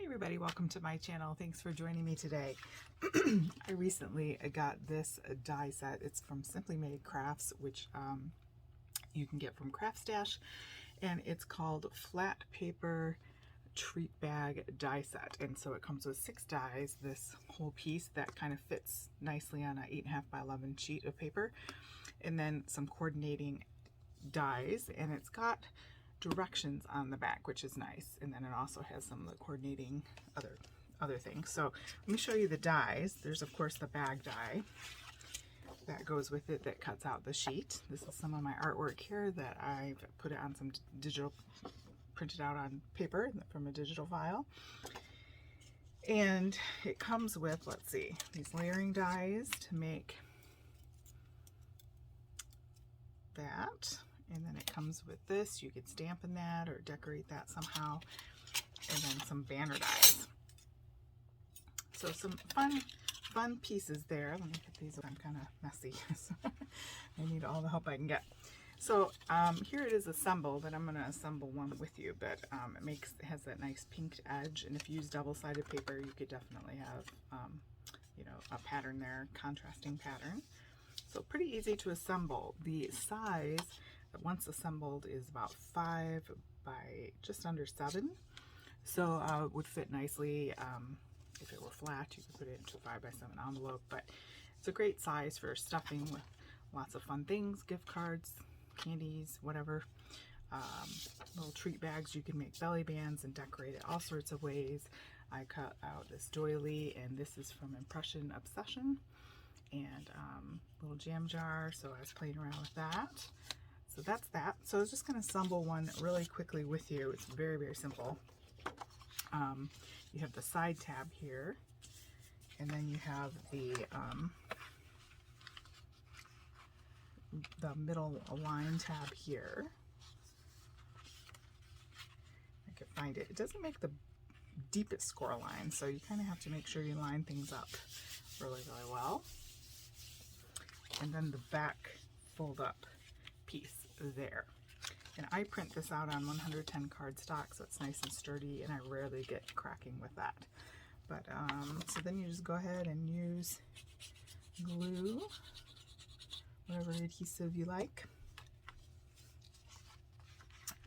Hey everybody, welcome to my channel. Thanks for joining me today. I recently got this die set. It's from Simply Made Crafts, which you can get from Craftstash, and it's called Flat Paper Treat Bag Die Set. And so it comes with 6 dies, this whole piece that kind of fits nicely on an 8.5 by 11 sheet of paper, and then some coordinating dies, and it's got directions on the back, which is nice, and then it also has some of the coordinating other things. So let me show you the dies. There's of course the bag die that goes with it that cuts out the sheet. This is some of my artwork here that I've put it on some digital, printed out on paper from a digital file. And it comes with, let's see, these layering dies to make that. And then it comes with this. You could stamp in that or decorate that somehow. And then some banner dies. So some fun pieces there. Let me put these, I'm kind of messy. So I need all the help I can get. So here it is assembled, and I'm going to assemble one with you, but it has that nice pinked edge, and if you use double-sided paper, you could definitely have you know, a pattern there, contrasting pattern. So pretty easy to assemble. The size once assembled is about 5 by just under 7, so it would fit nicely. If it were flat, you could put it into a 5 by 7 envelope, but it's a great size for stuffing with lots of fun things, gift cards, candies, whatever. Little treat bags. You can make belly bands and decorate it all sorts of ways. I cut out this doily, and this is from Impression Obsession, and little jam jar, so I was playing around with that. So that's that. So I was just going to assemble one really quickly with you. It's very, very simple. You have the side tab here, and then you have the middle line tab here. I can find it. It doesn't make the deepest score line, so you kind of have to make sure you line things up really, really well. And then the back fold up piece there. And I print this out on 110 cardstock, so it's nice and sturdy, and I rarely get cracking with that. But so then you just go ahead and use glue, whatever adhesive you like.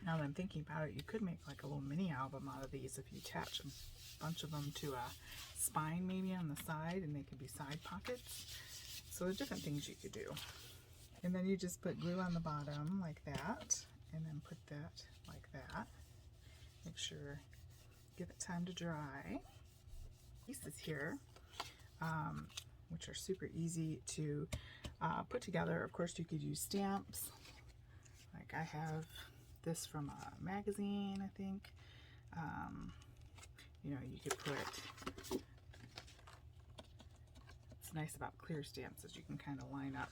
Now that I'm thinking about it, you could make like a little mini album out of these if you attach a bunch of them to a spine maybe on the side, and they could be side pockets. So there's different things you could do. And then you just put glue on the bottom like that, and then put that like that. Make sure, give it time to dry. Pieces here, which are super easy to put together. Of course, you could use stamps. Like I have this from a magazine, I think. You know, you could put, what's nice about clear stamps is you can kind of line up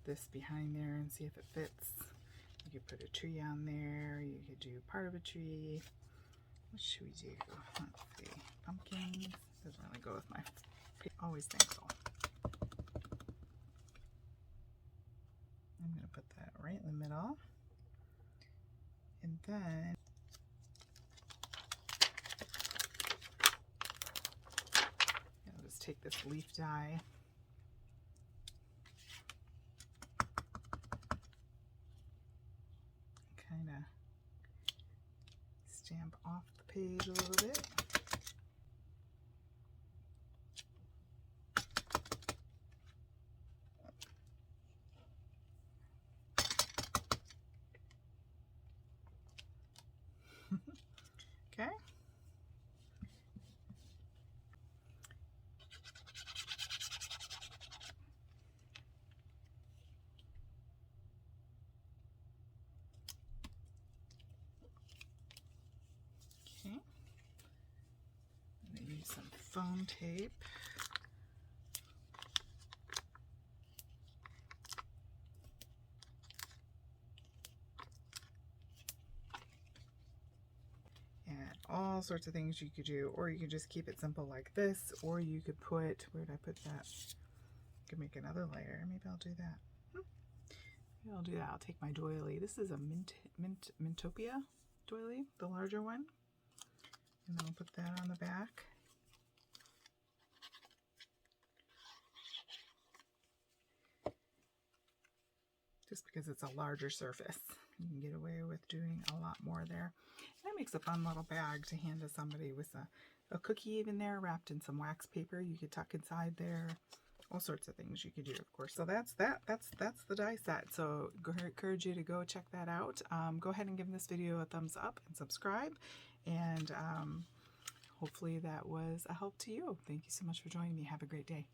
this behind there and see if it fits. You could put a tree on there. You could do part of a tree. What should we do? Let's see. Pumpkins. Doesn't really go with my always thankful. I'm going to put that right in the middle. And then I'll just take this leaf die. Kind of stamp off the page a little bit. Okay. Okay. I'm going to use some foam tape. And all sorts of things you could do, or you could just keep it simple like this, or you could put, where did I put that? I could make another layer. Maybe I'll do that. Maybe I'll do that. I'll take my doily. This is a Mintopia doily, the larger one. And I'll put that on the back. Just because it's a larger surface. You can get away with doing a lot more there. That makes a fun little bag to hand to somebody with a cookie even there wrapped in some wax paper you could tuck inside there. All sorts of things you could do, of course. So that's the die set. So encourage you to go check that out. Go ahead and give this video a thumbs up and subscribe. And hopefully that was a help to you. Thank you so much for joining me. Have a great day.